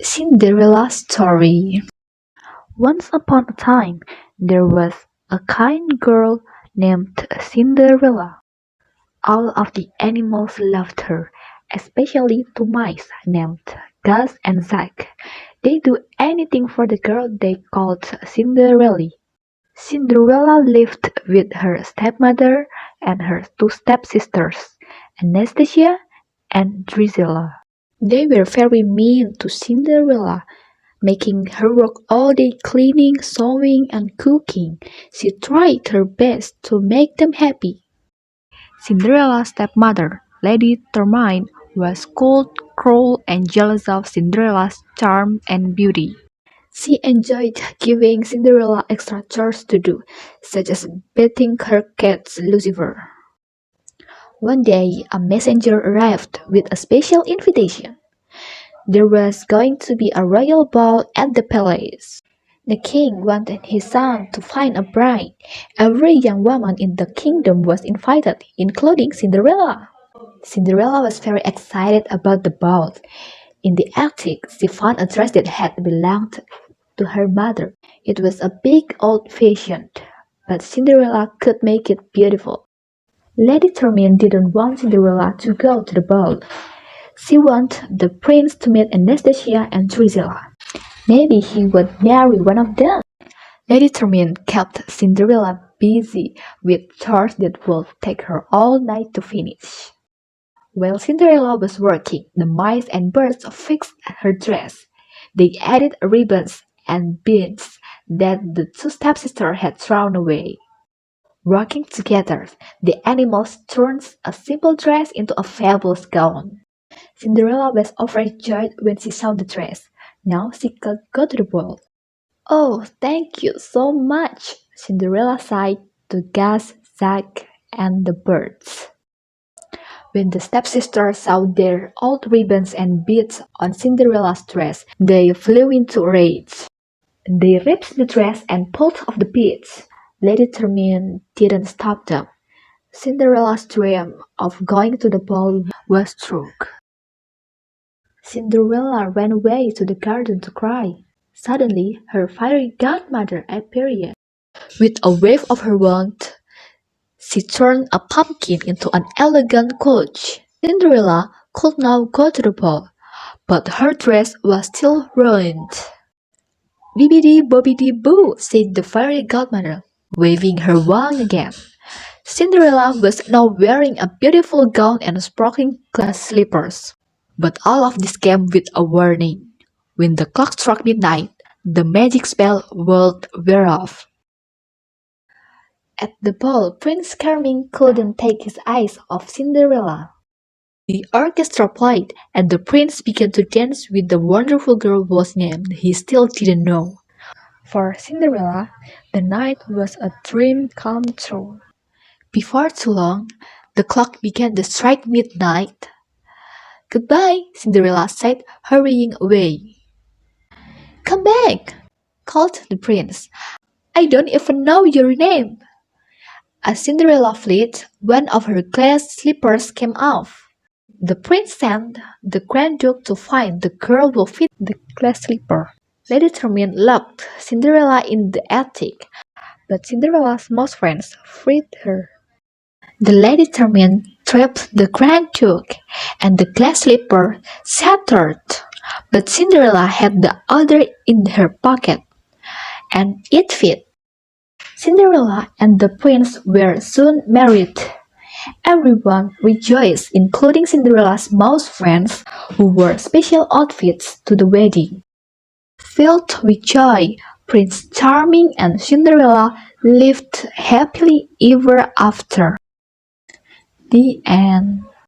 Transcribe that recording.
Cinderella's story. Once upon a time, there was a kind girl named Cinderella. All of the animals loved her, especially two mice named Gus and Zack. They do anything for the girl they called Cinderella. Cinderella lived with her stepmother and her two stepsisters, Anastasia and Drizella. They were very mean to Cinderella, making her work all day cleaning, sewing, and cooking. She tried her best to make them happy. Cinderella's stepmother, Lady Tremaine, was cold, cruel, and jealous of Cinderella's charm and beauty. She enjoyed giving Cinderella extra chores to do, such as bathing her cat Lucifer. One day, a messenger arrived with a special invitation. There was going to be a royal ball at the palace. The king wanted his son to find a bride. Every young woman in the kingdom was invited, including Cinderella. Cinderella was very excited about the ball. In the attic, she found a dress that had belonged to her mother. It was a big old-fashioned, but Cinderella could make it beautiful. Lady Tremaine didn't want Cinderella to go to the ball. She wanted the prince to meet Anastasia and Drizella. Maybe he would marry one of them. Lady Tremaine kept Cinderella busy with chores that would take her all night to finish. While Cinderella was working, the mice and birds fixed her dress. They added ribbons and beads that the two stepsisters had thrown away. Working together, the animals turned a simple dress into a fabulous gown. Cinderella was overjoyed when she saw the dress. Now she could go to the ball. "Oh, thank you so much," Cinderella sighed to Gus, Zack, and the birds. When the stepsisters saw their old ribbons and beads on Cinderella's dress, they flew into a rage. They ripped the dress and pulled off the beads. Lady Tremaine didn't stop them. Cinderella's dream of going to the ball was true. Cinderella ran away to the garden to cry. Suddenly, her fairy godmother appeared. With a wave of her wand, she turned a pumpkin into an elegant coach. Cinderella could now go to the ball, but her dress was still ruined. "Bibbidi-bobbidi-boo," said the fairy godmother, waving her wand again. Cinderella was now wearing a beautiful gown and sparkling glass slippers. But all of this came with a warning. When the clock struck midnight, the magic spell would wear off. At the ball, Prince Charming couldn't take his eyes off Cinderella. The orchestra played, and the prince began to dance with the wonderful girl whose name he still didn't know. For Cinderella, the night was a dream come true. Before too long, the clock began to strike midnight. "Goodbye," Cinderella said, hurrying away. "Come back," called the prince. "I don't even know your name." As Cinderella fled, one of her glass slippers came off. The prince sent the Grand Duke to find the girl who fit the glass slipper. Lady Tremaine locked Cinderella in the attic, but Cinderella's most friends freed her. The Lady Tremaine trapped the Grand Duke, and the glass slipper shattered. But Cinderella had the other in her pocket, and it fit. Cinderella and the prince were soon married. Everyone rejoiced, including Cinderella's mouse friends, who wore special outfits to the wedding. Filled with joy, Prince Charming and Cinderella lived happily ever after. The end.